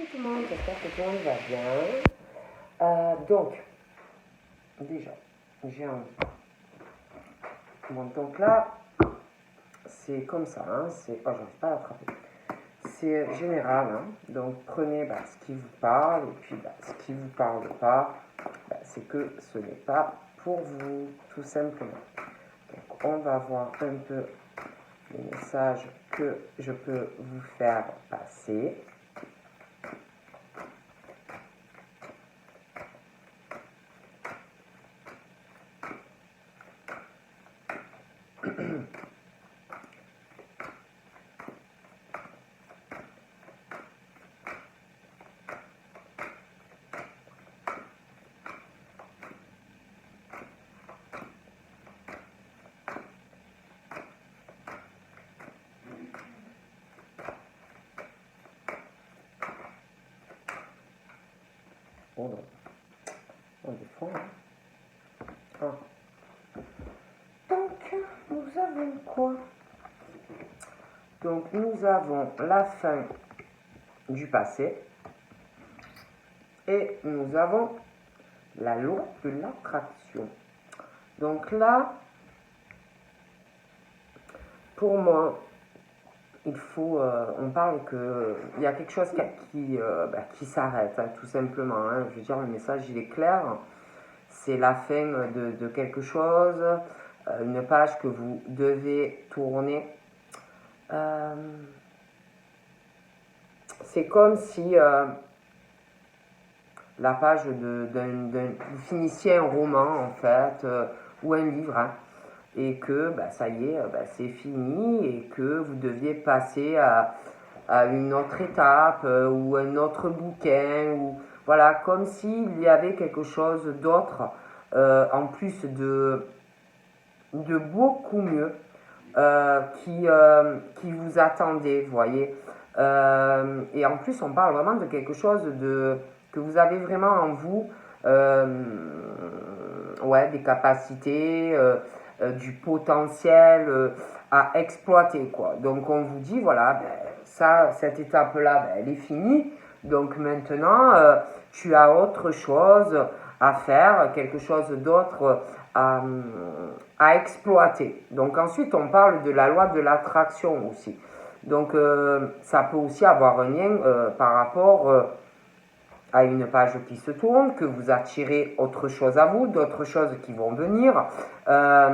Tout le monde, j'espère que tout le monde va bien. Donc, déjà, j'ai un... Bon, donc là, c'est comme ça, hein, c'est... Oh, j'arrive pas à l'attraper. C'est général, hein, donc prenez ce qui vous parle, et puis ce qui ne vous parle pas, c'est que ce n'est pas pour vous, tout simplement. Donc, on va voir un peu les messages que je peux vous faire passer. Oh non, on défend. Ah. Donc, nous avons quoi? Donc, nous avons la fin du passé et nous avons la loi de l'attraction. Donc là, pour moi, il faut, on parle qu'il y a quelque chose qui s'arrête, hein, tout simplement. Hein. Je veux dire, le message, il est clair. C'est la fin de quelque chose, une page que vous devez tourner. C'est comme si la page vous finissiez un roman, en fait, ou un livre, hein, et que ça y est, c'est fini, et que vous deviez passer à une autre étape, ou un autre bouquin, ou voilà, comme s'il y avait quelque chose d'autre, en plus de beaucoup mieux, qui vous attendait, vous voyez. Et en plus, on parle vraiment de quelque chose que vous avez vraiment en vous, ouais, des capacités, du potentiel à exploiter, quoi. Donc, on vous dit, voilà, cette étape-là, elle est finie. Donc, maintenant, tu as autre chose à faire, quelque chose d'autre à exploiter. Donc ensuite, on parle de la loi de l'attraction aussi. Donc ça peut aussi avoir un lien par rapport à une page qui se tourne, que vous attirez autre chose à vous, d'autres choses qui vont venir. Parce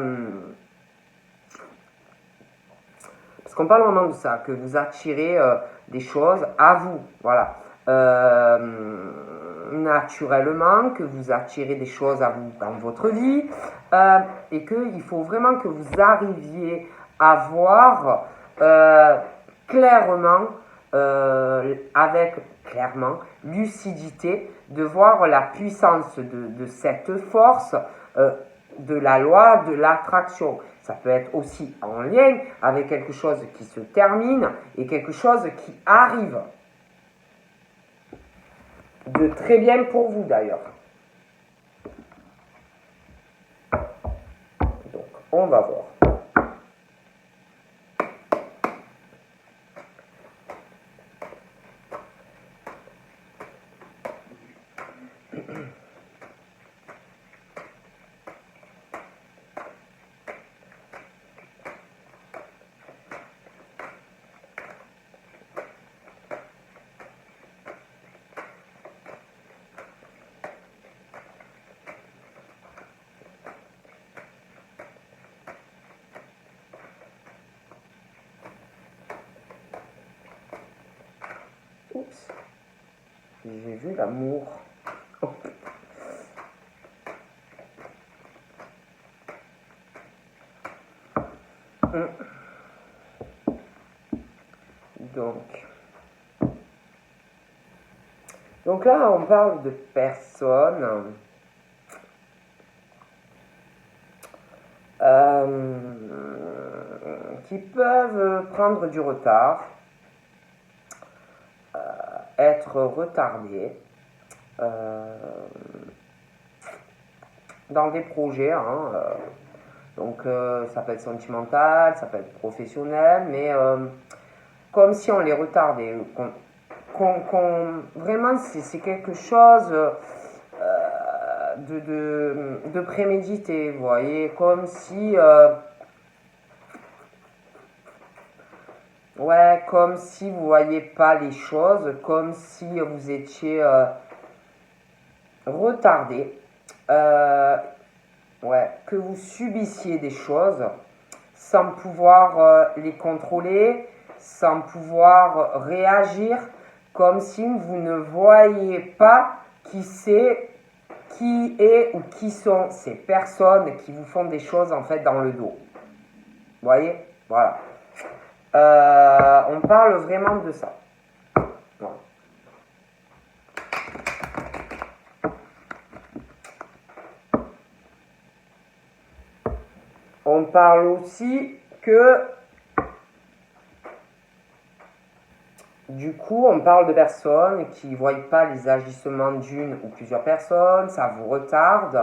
qu'on parle vraiment de ça, que vous attirez des choses à vous. Voilà. Naturellement, que vous attirez des choses à vous dans votre vie, et qu'il faut vraiment que vous arriviez à voir clairement, avec clairement lucidité, de voir la puissance de cette force de la loi de l'attraction. Ça peut être aussi en lien avec quelque chose qui se termine et quelque chose qui arrive. De très bien pour vous d'ailleurs. Donc, on va voir. Oups, j'ai vu l'amour. Oh. Donc là, on parle de personnes qui peuvent prendre du retard, être retardées dans des projets. Hein, donc ça peut être sentimental, ça peut être professionnel, mais comme si on les retardait, vraiment, c'est quelque chose de prémédité, vous voyez, comme si, ouais, comme si vous voyez pas les choses, comme si vous étiez retardé, ouais, que vous subissiez des choses sans pouvoir les contrôler, sans pouvoir réagir, comme si vous ne voyiez pas qui est ou qui sont ces personnes qui vous font des choses en fait dans le dos. Vous voyez? Voilà. On parle vraiment de ça. Voilà. On parle aussi que, du coup, on parle de personnes qui ne voient pas les agissements d'une ou plusieurs personnes, ça vous retarde.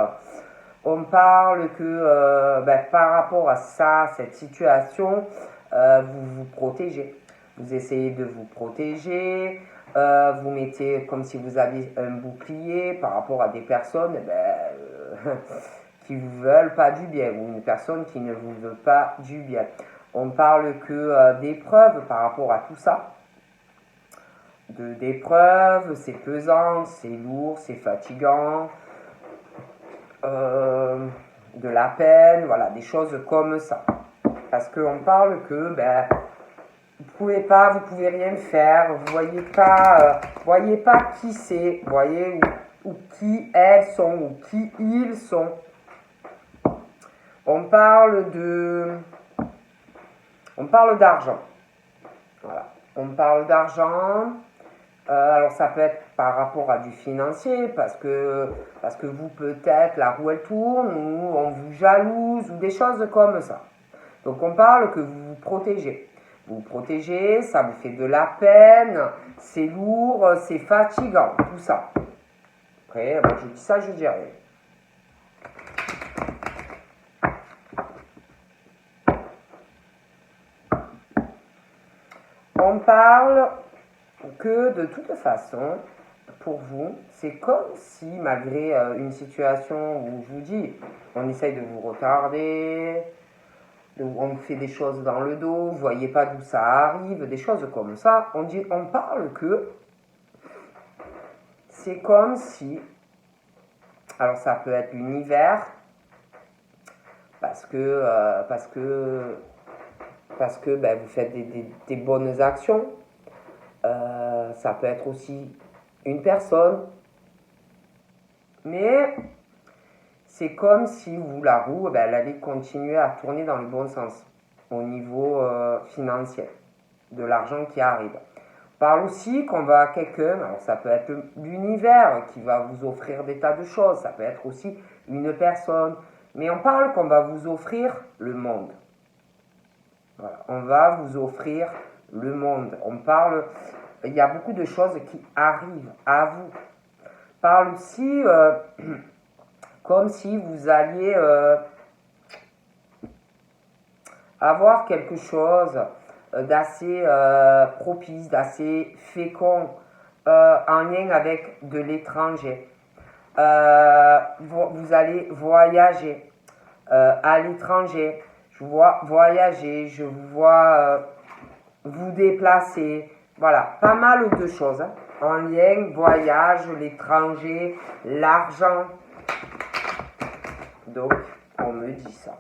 On parle que par rapport à ça, cette situation, vous vous protégez. Vous essayez de vous protéger, vous mettez comme si vous aviez un bouclier par rapport à des personnes qui ne vous veulent pas du bien, ou une personne qui ne vous veut pas du bien. On parle que d'épreuves par rapport à tout ça. D'épreuves, c'est pesant, c'est lourd, c'est fatigant. De la peine, voilà, des choses comme ça. Parce qu'on parle que vous pouvez rien faire, vous voyez pas qui c'est, vous voyez ou qui elles sont ou qui ils sont. On parle d'argent. Voilà. On parle d'argent. Alors ça peut être par rapport à du financier, parce que vous peut-être la roue elle tourne, ou on vous jalouse, ou des choses comme ça. Donc on parle que vous vous protégez. Vous vous protégez, ça vous fait de la peine, c'est lourd, c'est fatigant, tout ça. Après, moi je dis ça, je dis rien. On parle que de toute façon, pour vous, c'est comme si malgré une situation où je vous dis, on essaye de vous retarder, on fait des choses dans le dos, vous voyez pas d'où ça arrive, des choses comme ça, on parle que c'est comme si, alors ça peut être l'univers, parce que vous faites des bonnes actions. Ça peut être aussi une personne, mais c'est comme si la roue, elle allait continuer à tourner dans le bon sens au niveau financier, de l'argent qui arrive. On parle aussi qu'on va à quelqu'un, alors ça peut être l'univers qui va vous offrir des tas de choses, ça peut être aussi une personne, mais on parle qu'on va vous offrir le monde. Voilà, on va vous offrir le monde. On parle, il y a beaucoup de choses qui arrivent à vous. On parle aussi comme si vous alliez avoir quelque chose d'assez propice, d'assez fécond en lien avec de l'étranger. Vous allez voyager à l'étranger. Je vous vois voyager, je vous vois vous déplacer. Voilà, pas mal de choses hein, en lien, voyage, l'étranger, l'argent. Donc, on me dit ça.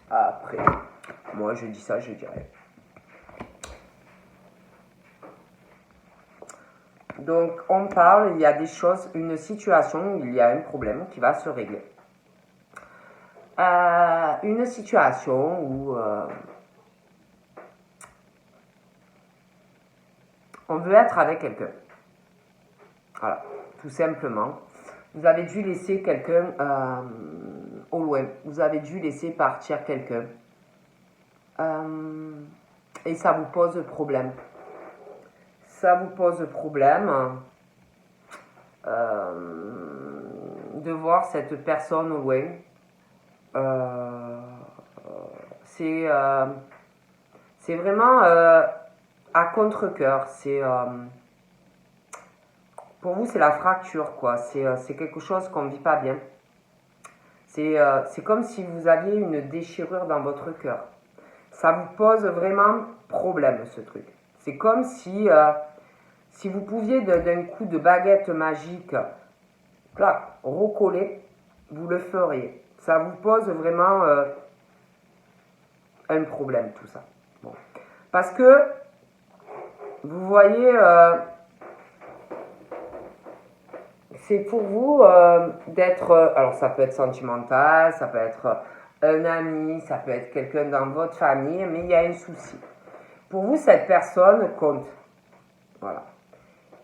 Après, moi je dis ça, je dirais. Donc, on parle, il y a des choses, une situation où il y a un problème qui va se régler. Une situation où on veut être avec quelqu'un. Voilà, tout simplement. Vous avez dû laisser quelqu'un au loin. Vous avez dû laisser partir quelqu'un. Et ça vous pose problème. Ça vous pose problème de voir cette personne au loin. C'est vraiment à contre-cœur. pour vous, c'est la fracture, quoi. C'est quelque chose qu'on ne vit pas bien. C'est comme si vous aviez une déchirure dans votre cœur. Ça vous pose vraiment problème, ce truc. C'est comme si vous pouviez d'un coup de baguette magique, clac, recoller, vous le feriez. Ça vous pose vraiment un problème, tout ça. Bon. Parce que, vous voyez, c'est pour vous d'être, alors ça peut être sentimental, ça peut être un ami, ça peut être quelqu'un dans votre famille, mais il y a un souci. Pour vous, cette personne compte. Voilà.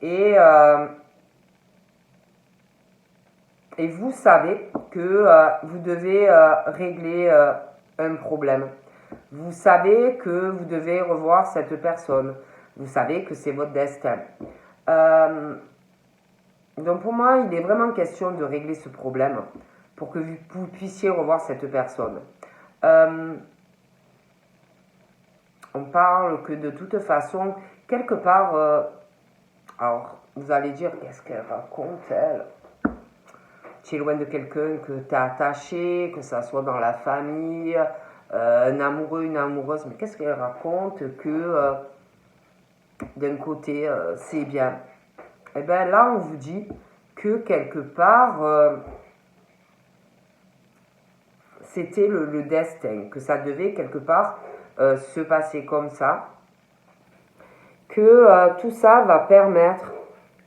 Et vous savez que vous devez régler un problème. Vous savez que vous devez revoir cette personne. Vous savez que c'est votre destin. Donc pour moi, il est vraiment question de régler ce problème pour que vous puissiez revoir cette personne. On parle que de toute façon, quelque part, alors vous allez dire, qu'est-ce qu'elle raconte, elle? Tu es loin de quelqu'un que tu es attaché, que ça soit dans la famille, un amoureux, une amoureuse, mais qu'est-ce qu'elle raconte que d'un côté, c'est bien. Et bien là, on vous dit que quelque part, c'était le destin, que ça devait quelque part se passer comme ça, que tout ça va permettre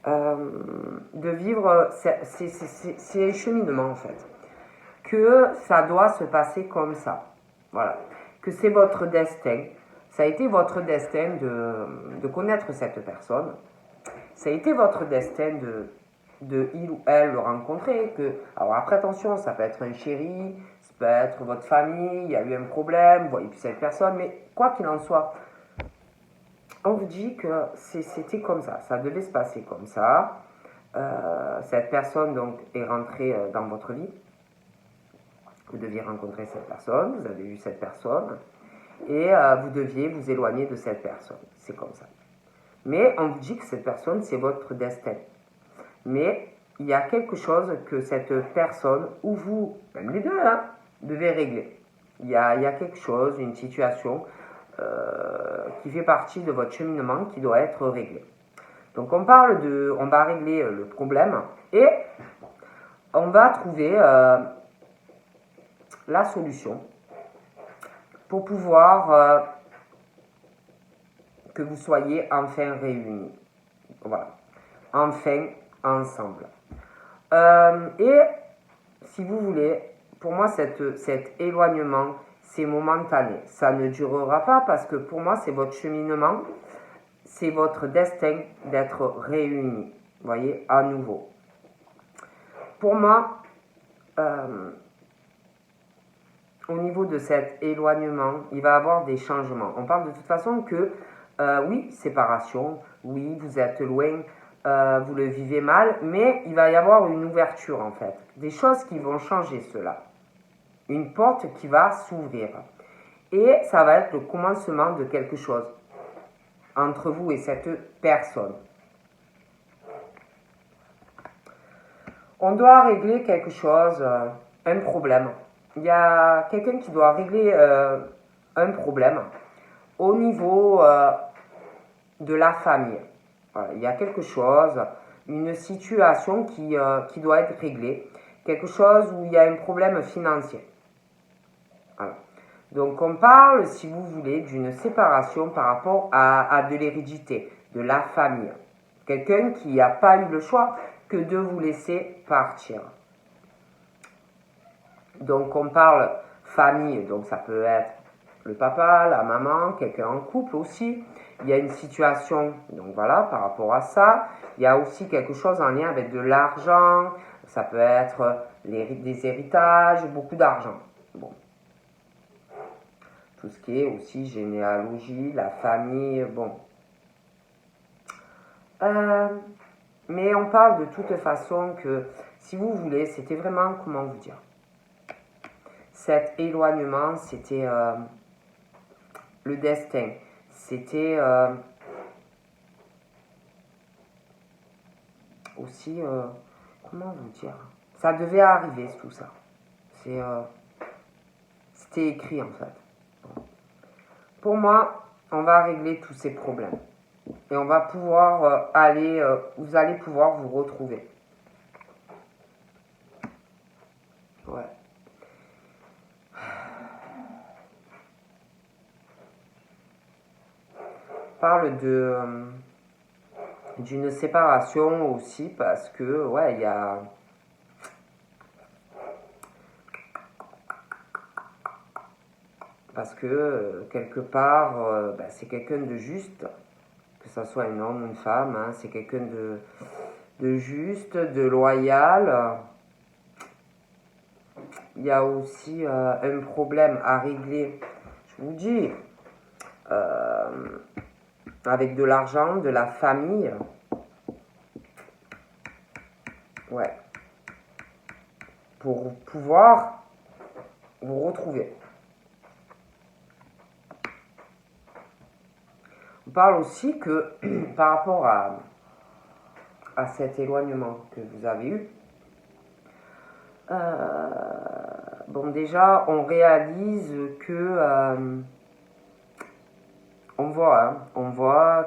de vivre ces cheminements en fait, que ça doit se passer comme ça, voilà, que c'est votre destin, ça a été votre destin de connaître cette personne, ça a été votre destin de il ou elle le rencontrer, alors après attention, ça peut être un chéri, ça peut être votre famille, il y a eu un problème, vous voyez plus cette personne, mais quoi qu'il en soit, on vous dit que c'était comme ça devait se passer comme ça. Cette personne donc est rentrée dans votre vie. Vous deviez rencontrer cette personne, vous avez vu cette personne, et vous deviez vous éloigner de cette personne. C'est comme ça. Mais on vous dit que cette personne, c'est votre destin. Mais il y a quelque chose que cette personne, ou vous, même les deux, hein, devez régler. Il y a quelque chose, une situation qui fait partie de votre cheminement qui doit être réglé. Donc on va régler le problème et on va trouver la solution pour pouvoir que vous soyez enfin réunis. Voilà, enfin ensemble. Et si vous voulez, pour moi cet éloignement, c'est momentané. Ça ne durera pas parce que pour moi c'est votre cheminement, c'est votre destin d'être réunis, vous voyez, à nouveau. Pour moi, au niveau de cet éloignement, il va y avoir des changements. On parle de toute façon que, oui, séparation, oui, vous êtes loin, vous le vivez mal, mais il va y avoir une ouverture en fait. Des choses qui vont changer cela. Une porte qui va s'ouvrir. Et ça va être le commencement de quelque chose entre vous et cette personne. On doit régler quelque chose, un problème. Il y a quelqu'un qui doit régler un problème au niveau de la famille. Voilà, il y a quelque chose, une situation qui doit être réglée, quelque chose où il y a un problème financier. Voilà. Donc on parle, si vous voulez, d'une séparation par rapport à de l'hérédité, de la famille. Quelqu'un qui n'a pas eu le choix que de vous laisser partir. Donc on parle famille, donc ça peut être le papa, la maman, quelqu'un en couple aussi. Il y a une situation, donc voilà, par rapport à ça. Il y a aussi quelque chose en lien avec de l'argent, ça peut être des héritages, beaucoup d'argent. Bon. Tout ce qui est aussi généalogie, la famille, bon. Mais on parle de toute façon que, si vous voulez, c'était vraiment, comment vous dire, cet éloignement, c'était le destin, c'était, aussi, comment vous dire, ça devait arriver tout ça. C'était écrit en fait. Bon. Pour moi, on va régler tous ces problèmes. Et on va pouvoir vous allez pouvoir vous retrouver. Ouais. On parle d'une séparation aussi parce que, ouais, il y a... Parce que, quelque part, c'est quelqu'un de juste, que ce soit un homme ou une femme, hein, c'est quelqu'un de juste, de loyal. Il y a aussi un problème à régler, je vous dis, avec de l'argent, de la famille. Ouais. Pour pouvoir vous retrouver. On parle aussi que par rapport à cet éloignement que vous avez eu, bon déjà on réalise que on voit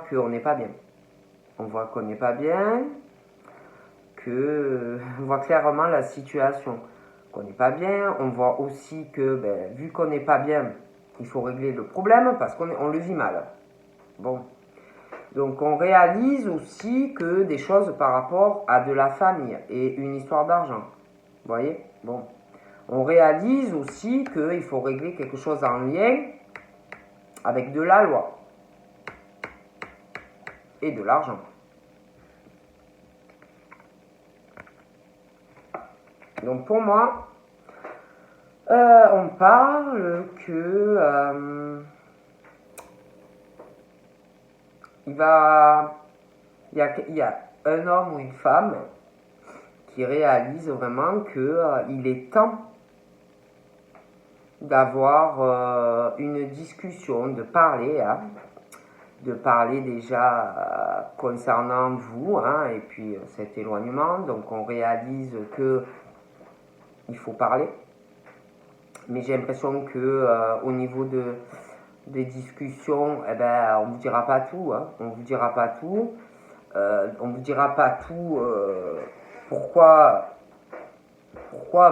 qu'on n'est pas bien. On voit qu'on n'est pas bien, on voit clairement la situation, qu'on n'est pas bien. On voit aussi que vu qu'on n'est pas bien, il faut régler le problème parce qu'on le vit mal. Bon. Donc on réalise aussi que des choses par rapport à de la famille et une histoire d'argent. Vous voyez? Bon. On réalise aussi qu'il faut régler quelque chose en lien avec de la loi et de l'argent. Donc pour moi, on parle que il y a un homme ou une femme qui réalise vraiment qu'il est temps d'avoir une discussion, de parler déjà concernant vous, hein, et puis cet éloignement. Donc on réalise que il faut parler, mais j'ai l'impression que au niveau des discussions, on vous dira pas tout, hein, on vous dira pas tout, pourquoi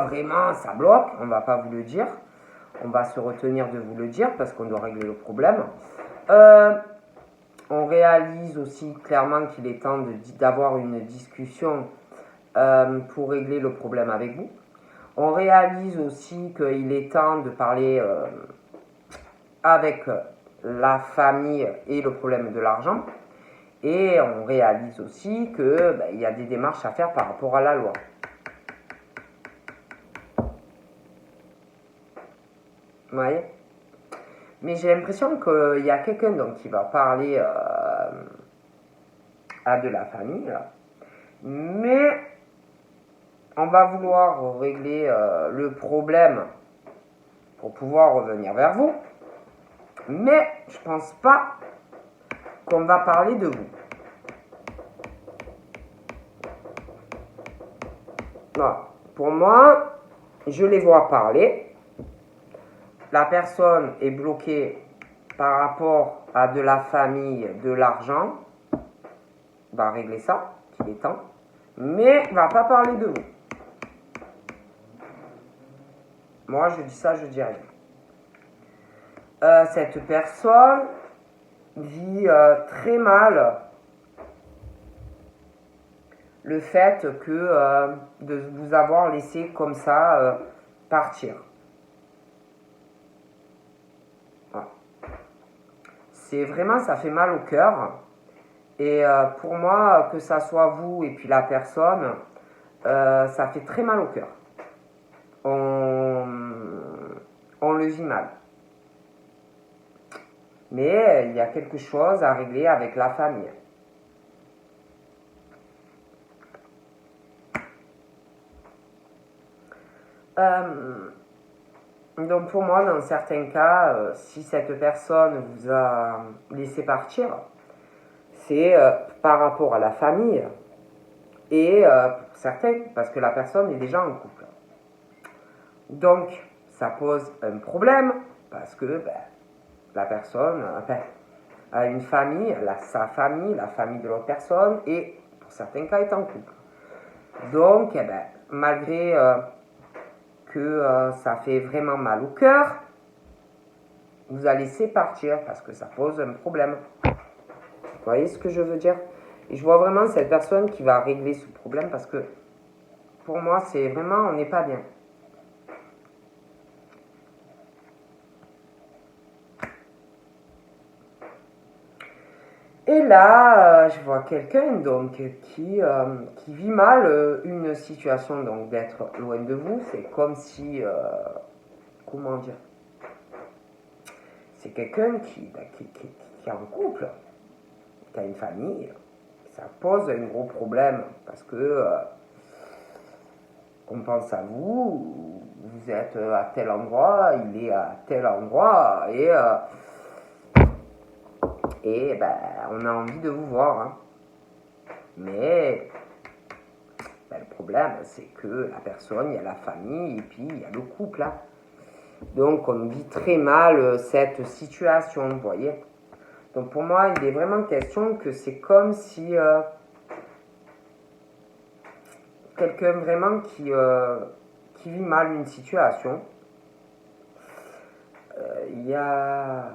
vraiment ça bloque, on va pas vous le dire. On va se retenir de vous le dire parce qu'on doit régler le problème. On réalise aussi clairement qu'il est temps d'avoir une discussion pour régler le problème avec vous. On réalise aussi qu'il est temps de parler avec la famille et le problème de l'argent. Et on réalise aussi qu'il y a des démarches à faire par rapport à la loi. Vous voyez? Mais j'ai l'impression qu'il y a quelqu'un qui va parler à de la famille, là. Mais on va vouloir régler le problème pour pouvoir revenir vers vous. Mais je pense pas qu'on va parler de vous. Non. Pour moi, je les vois parler. La personne est bloquée par rapport à de la famille, de l'argent. Va régler ça, qu'il est temps. Mais ne va pas parler de vous. Moi, je dis ça, je dis rien. Cette personne vit très mal le fait de vous avoir laissé comme ça partir. Voilà. C'est vraiment, ça fait mal au cœur. Et pour moi, que ça soit vous et puis la personne, ça fait très mal au cœur. On le vit mal. Mais il y a quelque chose à régler avec la famille. Donc pour moi, dans certains cas, si cette personne vous a laissé partir, c'est par rapport à la famille et pour certains, parce que la personne est déjà en couple. Donc, ça pose un problème, parce que la personne a une famille, elle a sa famille, la famille de l'autre personne, et pour certains cas, est en couple. Donc, malgré que ça fait vraiment mal au cœur, vous allez laisser partir parce que ça pose un problème. Vous voyez ce que je veux dire? Et je vois vraiment cette personne qui va régler ce problème parce que pour moi, c'est vraiment, on n'est pas bien. Et là, je vois quelqu'un donc qui vit mal une situation donc d'être loin de vous. C'est comme si, comment dire, c'est quelqu'un qui est en couple, qui a une famille. Ça pose un gros problème parce que on pense à vous, vous êtes à tel endroit, il est à tel endroit et on a envie de vous voir. Hein. Mais le problème, c'est que la personne, il y a la famille et puis il y a le couple. Hein. Donc on vit très mal cette situation, vous voyez. Donc pour moi, il est vraiment question que c'est comme si quelqu'un vraiment qui vit mal une situation, il y a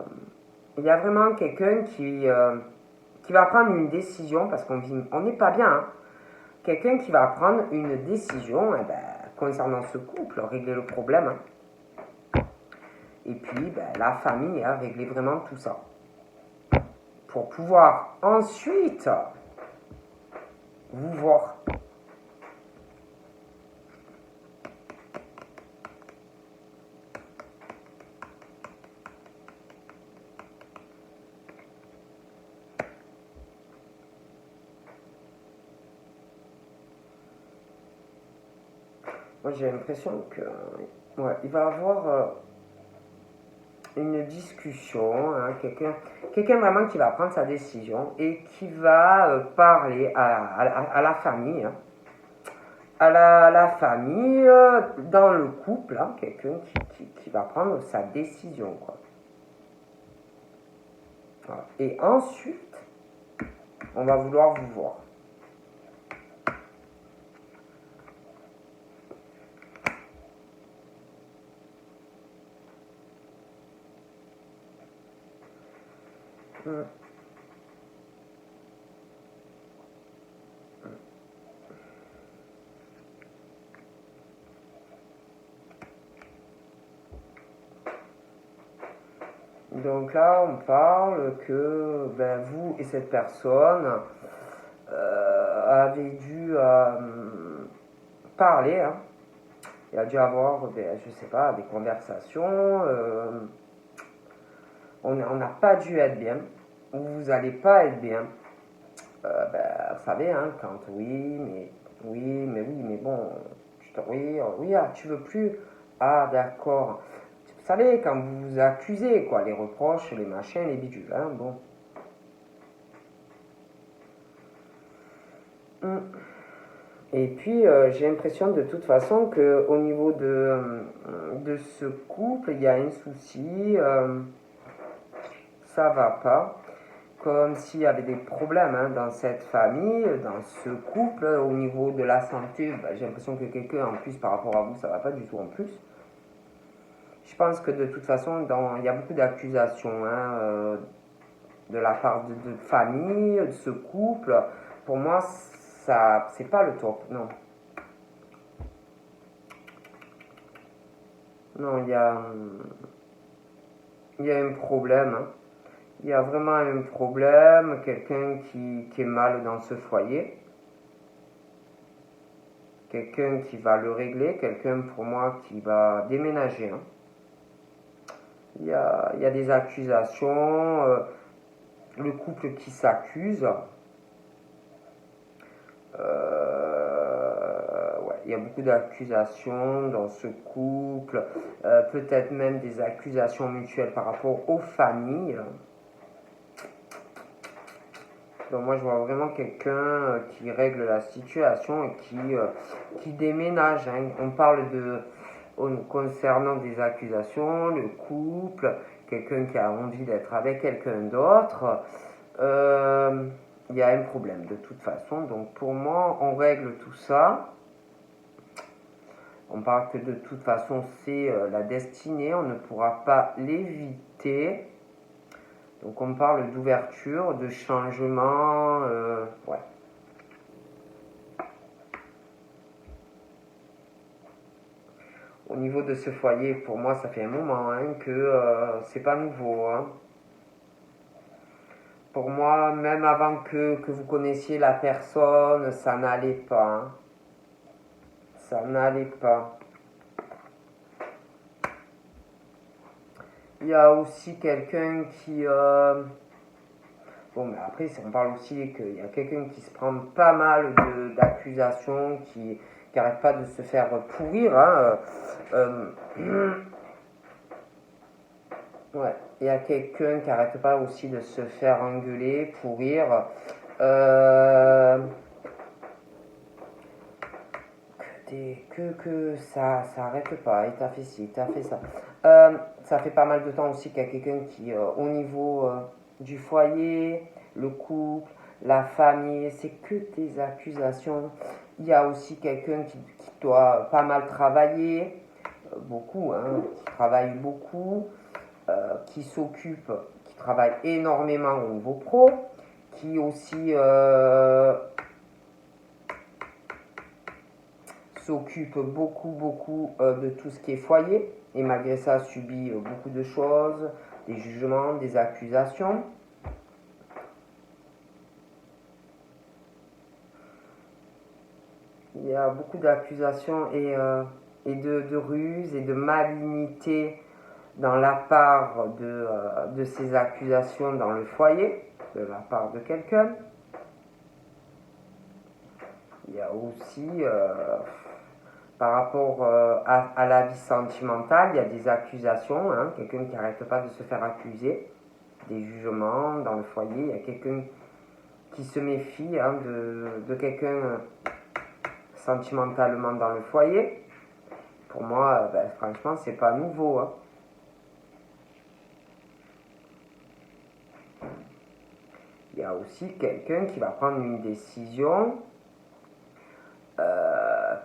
vraiment quelqu'un qui va prendre une décision, parce qu'on n'est pas bien, hein. Quelqu'un qui va prendre une décision concernant ce couple, régler le problème. Hein. Et puis la famille, hein, régler vraiment tout ça. Pour pouvoir ensuite vous voir. Moi j'ai l'impression que il va y avoir une discussion, hein, quelqu'un vraiment qui va prendre sa décision et qui va parler à la famille, hein, à la famille, dans le couple, hein, quelqu'un qui va prendre sa décision. Quoi. Voilà. Et ensuite, on va vouloir vous voir. Donc là, on parle que vous et cette personne avez dû parler. Hein. Il a dû avoir, je sais pas, des conversations. On n'a pas dû être bien. Vous n'allez pas être bien. Vous savez, hein, quand oui, mais bon, tu veux plus. Ah, d'accord. Vous savez, quand vous vous accusez, quoi, les reproches, les machins, les bidules, hein, bon. Et puis, j'ai l'impression de toute façon qu'au niveau de ce couple, il y a un souci, ça va pas. Comme s'il y avait des problèmes hein, dans cette famille, dans ce couple, au niveau de la santé, j'ai l'impression que quelqu'un en plus par rapport à vous, ça va pas du tout en plus. Je pense que de toute façon, il y a beaucoup d'accusations hein, de la part de famille, de ce couple. Pour moi, ça, c'est pas le top, non. Non, il y a un problème. Hein. Il y a vraiment un problème, quelqu'un qui est mal dans ce foyer. Quelqu'un qui va le régler, quelqu'un pour moi qui va déménager. Hein. Il y a des accusations, le couple qui s'accuse. Il y a beaucoup d'accusations dans ce couple, peut-être même des accusations mutuelles par rapport aux familles. Donc moi je vois vraiment quelqu'un qui règle la situation et qui déménage, hein. On parle concernant des accusations, le couple, quelqu'un qui a envie d'être avec quelqu'un d'autre. Il y a un problème de toute façon. Donc pour moi, on règle tout ça. On parle que de toute façon, c'est la destinée, on ne pourra pas l'éviter. Donc on parle d'ouverture, de changement, ouais. Au niveau de ce foyer, pour moi, ça fait un moment hein, que c'est pas nouveau. Hein. Pour moi, même avant que vous connaissiez la personne, ça n'allait pas. Hein. Ça n'allait pas. Il y a aussi quelqu'un qui... Bon, mais après, on parle aussi qu'il y a quelqu'un qui se prend pas mal d'accusations, qui n'arrête pas de se faire pourrir. Hein. Ouais, il y a quelqu'un qui n'arrête pas aussi de se faire engueuler, pourrir. Que ça arrête pas, et t'as fait ci, t'as fait ça. Ça fait pas mal de temps aussi qu'il y a quelqu'un qui, au niveau du foyer, le couple, la famille, c'est que des accusations. Il y a aussi quelqu'un qui doit pas mal travailler, beaucoup, hein, qui travaille beaucoup, qui s'occupe, qui travaille énormément au niveau pro, qui aussi s'occupe beaucoup de tout ce qui est foyer et malgré ça subit beaucoup de choses, des jugements, des accusations. Il y a beaucoup d'accusations et de ruses et de malignité dans la part de ces accusations dans le foyer, de la part de quelqu'un. Il y a aussi par rapport à la vie sentimentale, il y a des accusations, hein, quelqu'un qui n'arrête pas de se faire accuser, des jugements dans le foyer, il y a quelqu'un qui se méfie hein, de quelqu'un sentimentalement dans le foyer. Pour moi, ben, franchement, c'est pas nouveau. Hein. Il y a aussi quelqu'un qui va prendre une décision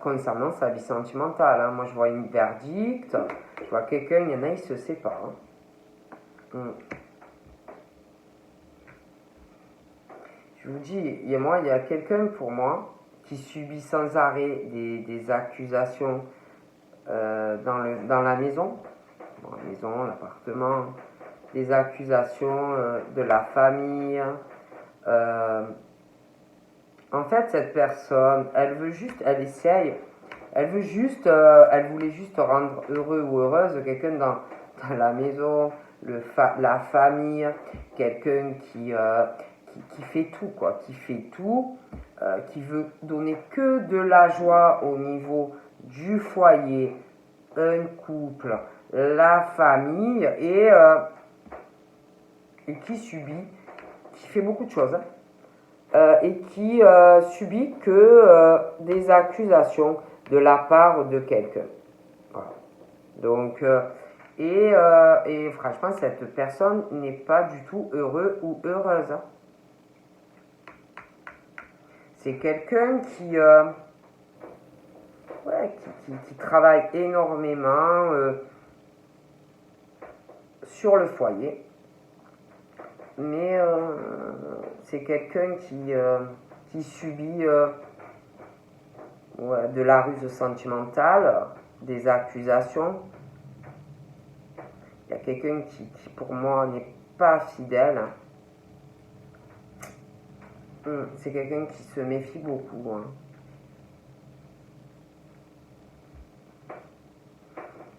concernant sa vie sentimentale. Hein. Moi, je vois une verdict, je vois quelqu'un, il y en a, il se sépare. Hein. Je vous dis, il y a quelqu'un pour moi qui subit sans arrêt des accusations dans la maison, l'appartement, des accusations de la famille. En fait, cette personne, elle veut juste, elle essaye, elle voulait juste rendre heureux ou heureuse quelqu'un dans la maison, la famille, quelqu'un qui fait tout, quoi, qui fait tout, qui veut donner que de la joie au niveau du foyer, un couple, la famille, et qui subit, qui fait beaucoup de choses, hein, et qui subit que des accusations de la part de quelqu'un. Voilà. Donc, et franchement, cette personne n'est pas du tout heureux ou heureuse. Hein. C'est quelqu'un qui travaille énormément sur le foyer. Mais c'est quelqu'un qui subit de la ruse sentimentale, des accusations. Il y a quelqu'un qui pour moi n'est pas fidèle. C'est quelqu'un qui se méfie beaucoup. Hein.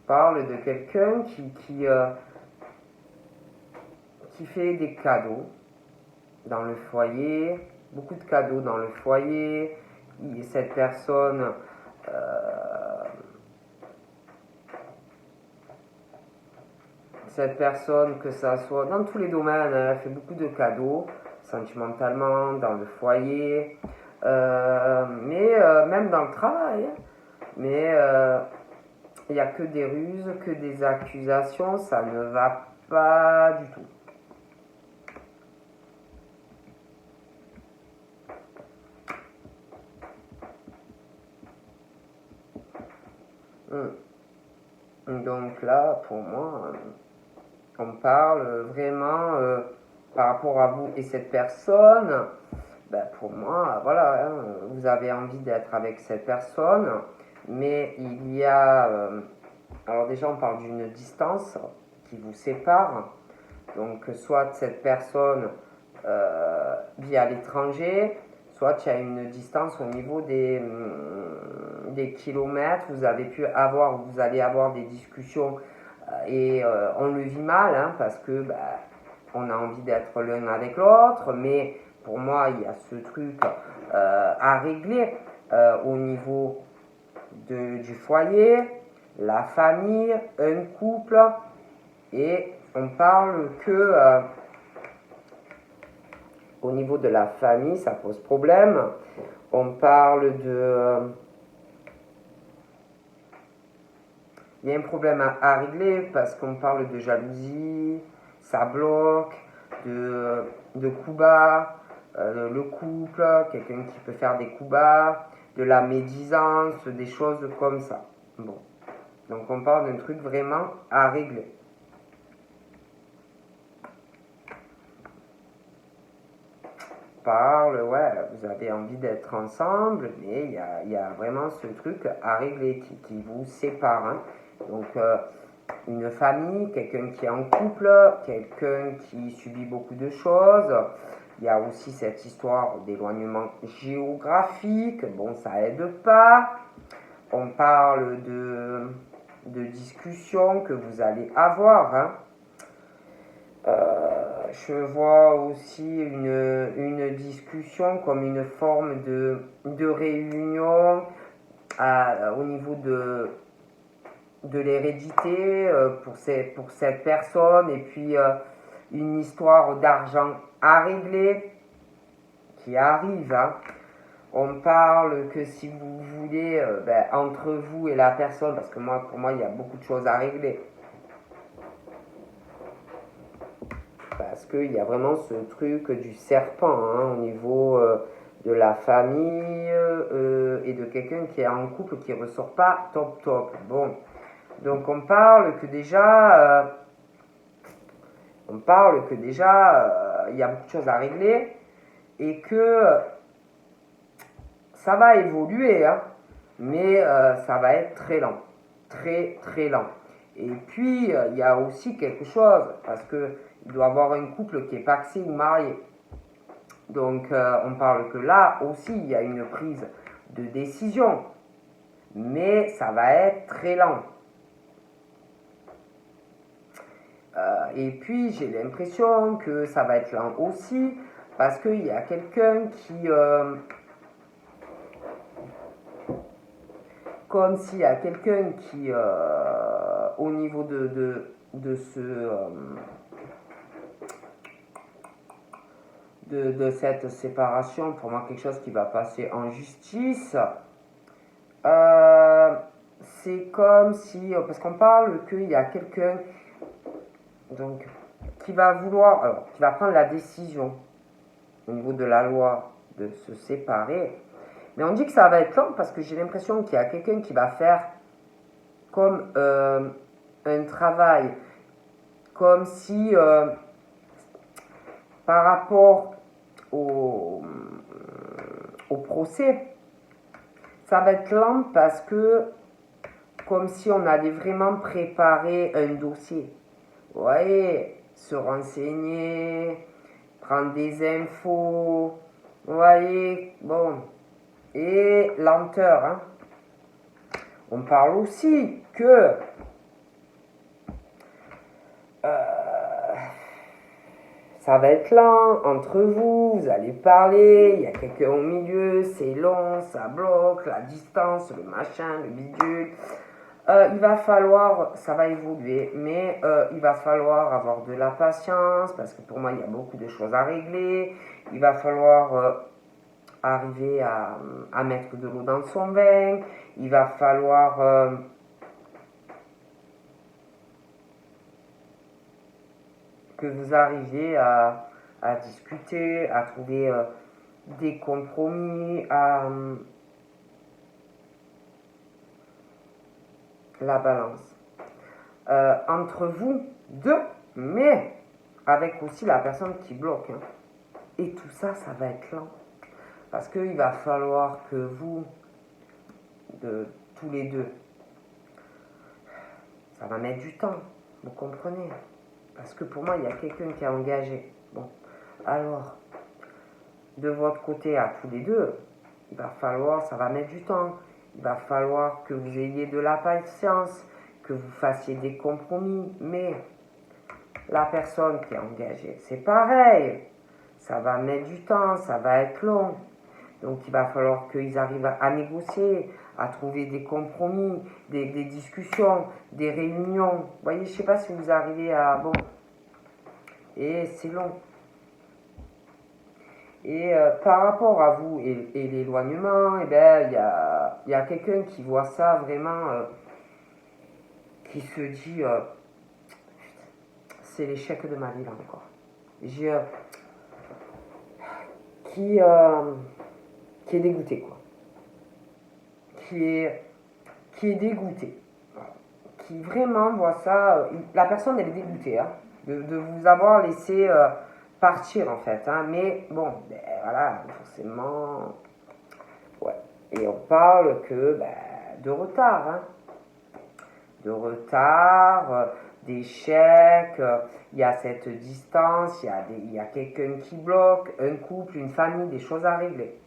Parle de quelqu'un qui fait des cadeaux dans le foyer, beaucoup de cadeaux dans le foyer. Cette personne que ça soit dans tous les domaines, elle fait beaucoup de cadeaux. sentimentalement, dans le foyer, mais même dans le travail. Hein. Mais il n'y a que des ruses, que des accusations, ça ne va pas du tout. Donc là, pour moi, on parle vraiment par rapport à vous et cette personne. Ben pour moi, voilà, hein, vous avez envie d'être avec cette personne, mais il y a... alors déjà, on parle d'une distance qui vous sépare. Donc, soit cette personne vit à l'étranger, soit il y a une distance au niveau des kilomètres. Vous allez avoir des discussions et on le vit mal hein, parce que on a envie d'être l'un avec l'autre, mais pour moi, il y a ce truc à régler au niveau du foyer, la famille, un couple, et on parle que au niveau de la famille, ça pose problème. On parle de... il y a un problème à régler parce qu'on parle de jalousie, ça bloque, de coups bas, le couple, quelqu'un qui peut faire des coups bas, de la médisance, des choses comme ça. Bon. Donc on parle d'un truc vraiment à régler. Vous avez envie d'être ensemble, mais il y a vraiment ce truc à régler qui vous sépare. Hein. Donc, une famille, quelqu'un qui est en couple, quelqu'un qui subit beaucoup de choses. Il y a aussi cette histoire d'éloignement géographique. Bon, ça aide pas. On parle de discussions que vous allez avoir. Hein. Je vois aussi une discussion comme une forme de réunion au niveau de l'hérédité pour cette personne et puis une histoire d'argent à régler qui arrive. Hein. On parle que si vous voulez, entre vous et la personne, parce que pour moi, il y a beaucoup de choses à régler. Parce qu'il y a vraiment ce truc du serpent hein, au niveau de la famille et de quelqu'un qui est en couple qui ne ressort pas top. Bon, donc on parle que déjà, il y a beaucoup de choses à régler et que ça va évoluer, hein, mais ça va être très lent, très lent. Et puis, il y a aussi quelque chose, parce que il doit y avoir un couple qui est paxé ou marié. Donc, on parle que là aussi, il y a une prise de décision. Mais ça va être très lent. Et puis, j'ai l'impression que ça va être lent aussi, parce qu'il y a quelqu'un qui... comme s'il y a quelqu'un qui, au niveau de cette séparation, pour moi quelque chose qui va passer en justice, c'est comme si, parce qu'on parle qu'il y a quelqu'un donc qui va qui va prendre la décision au niveau de la loi de se séparer, mais on dit que ça va être lent parce que j'ai l'impression qu'il y a quelqu'un qui va faire comme un travail, comme si par rapport au procès, ça va être lent parce que comme si on allait vraiment préparer un dossier. Vous voyez, se renseigner, prendre des infos, vous voyez, bon, et lenteur. Hein. On parle aussi que ça va être lent entre vous, vous allez parler, il y a quelqu'un au milieu, c'est long, ça bloque, la distance, le machin, le bidule. Il va falloir, ça va évoluer, mais il va falloir avoir de la patience parce que pour moi, il y a beaucoup de choses à régler. Il va falloir arriver à mettre de l'eau dans son vin. Il va falloir que vous arriviez à discuter, à trouver des compromis, à la balance entre vous deux, mais avec aussi la personne qui bloque. Hein. Et tout ça, ça va être lent. Parce qu'il va falloir que vous, tous les deux, ça va mettre du temps, vous comprenez? Parce que pour moi, il y a quelqu'un qui est engagé. Bon, alors, de votre côté à tous les deux, il va falloir, ça va mettre du temps. Il va falloir que vous ayez de la patience, que vous fassiez des compromis. Mais la personne qui est engagée, c'est pareil. Ça va mettre du temps, ça va être long. Donc il va falloir qu'ils arrivent à négocier, à trouver des compromis, des discussions, des réunions. Vous voyez, je ne sais pas si vous arrivez à... Bon, et c'est long. Et par rapport à vous et l'éloignement, eh ben, il y a quelqu'un qui voit ça vraiment, qui se dit, c'est l'échec de ma vie là encore. Qui est dégoûté, quoi. Qui est dégoûté. Qui vraiment voit ça. La personne, elle est dégoûtée hein, de vous avoir laissé partir, en fait. Hein, mais bon, ben, voilà, forcément. Ouais. Et on parle que de retard. Hein, de retard, d'échec. Il y a cette distance, il y a quelqu'un qui bloque, un couple, une famille, des choses à régler.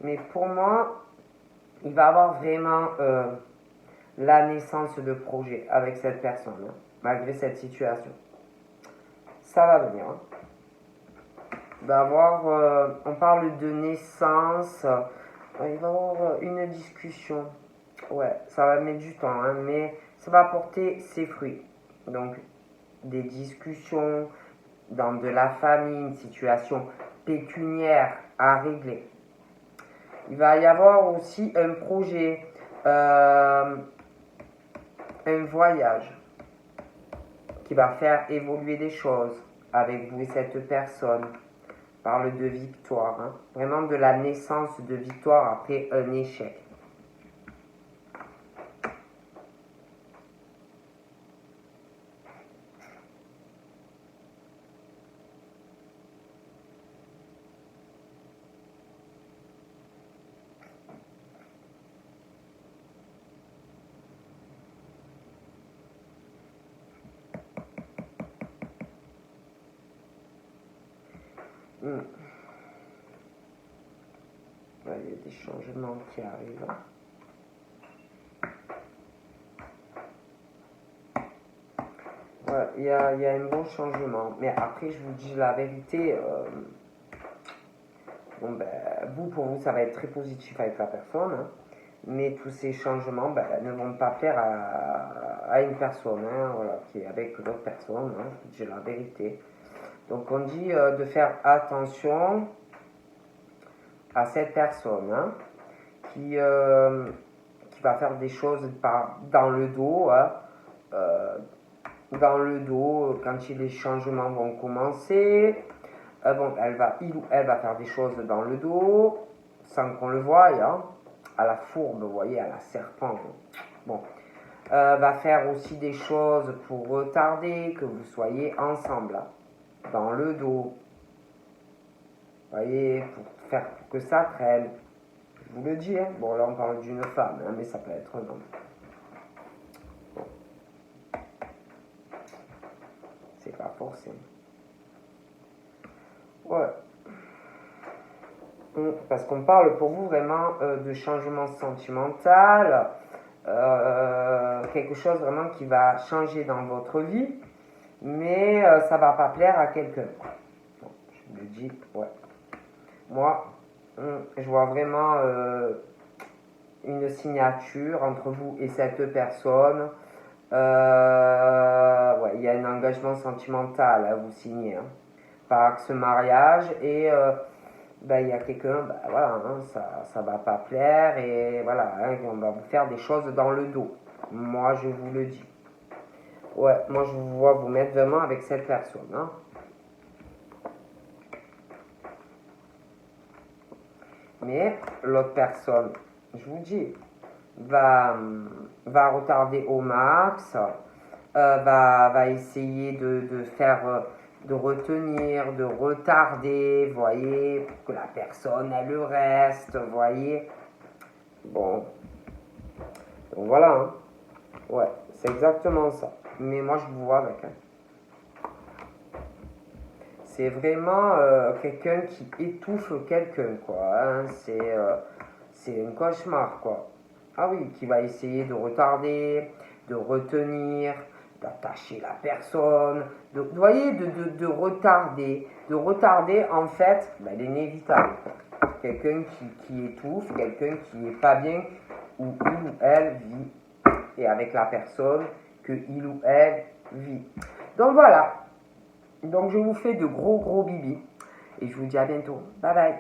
Mais pour moi, il va avoir vraiment la naissance de projet avec cette personne, hein, malgré cette situation. Ça va venir. Hein. Il va avoir, on parle de naissance, il va y avoir une discussion. Ouais, ça va mettre du temps, hein, mais ça va apporter ses fruits. Donc, des discussions dans de la famille, une situation pécuniaire à régler. Il va y avoir aussi un projet, un voyage qui va faire évoluer des choses avec vous et cette personne. On parle de victoire, hein, vraiment de la naissance de victoire après un échec. Il y a des changements qui arrivent. Ouais, il y a un bon changement. Mais après, je vous dis la vérité. Bon, vous, pour vous, ça va être très positif avec la personne. Hein, mais tous ces changements ne vont pas plaire à une personne hein, voilà, qui est avec l'autre personne. Hein, je vous dis la vérité. Donc, on dit de faire attention à cette personne hein, qui va faire des choses dans le dos. Hein, dans le dos, quand les changements vont commencer, bon, il ou elle va faire des choses dans le dos, sans qu'on le voie, hein, à la fourbe, vous voyez, à la serpent. Bon, va faire aussi des choses pour retarder que vous soyez ensemble, hein, dans le dos. Vous voyez, pour que ça traîne. Je vous le dis, hein. Bon, là on parle d'une femme, hein, mais ça peut être un homme. Bon. C'est pas forcément. Ouais. Parce qu'on parle pour vous vraiment de changement sentimental, quelque chose vraiment qui va changer dans votre vie, mais ça va pas plaire à quelqu'un. Bon, je vous le dis, ouais. Moi, je vois vraiment une signature entre vous et cette personne. Ouais, il y a un engagement sentimental à vous signer, hein, par ce mariage. Et il y a quelqu'un, voilà, hein, ça va pas plaire. Et voilà, hein, on va vous faire des choses dans le dos. Moi, je vous le dis. Ouais, moi, je vous vois vous mettre vraiment avec cette personne, hein. Mais l'autre personne, je vous dis, va retarder au max, va essayer de faire, de retenir, de retarder, vous voyez, pour que la personne, elle reste, vous voyez. Bon, donc voilà, hein. Ouais, c'est exactement ça. Mais moi, je vous vois avec, hein. C'est vraiment quelqu'un qui étouffe quelqu'un, quoi, hein. C'est un cauchemar, quoi. Ah oui, qui va essayer de retarder, de retenir, d'attacher la personne, vous voyez, de retarder en fait l'inévitable. Quelqu'un qui étouffe, quelqu'un qui n'est pas bien où il ou elle vit, et avec la personne que il ou elle vit. Donc voilà. Donc je vous fais de gros bibis et je vous dis à bientôt. Bye bye.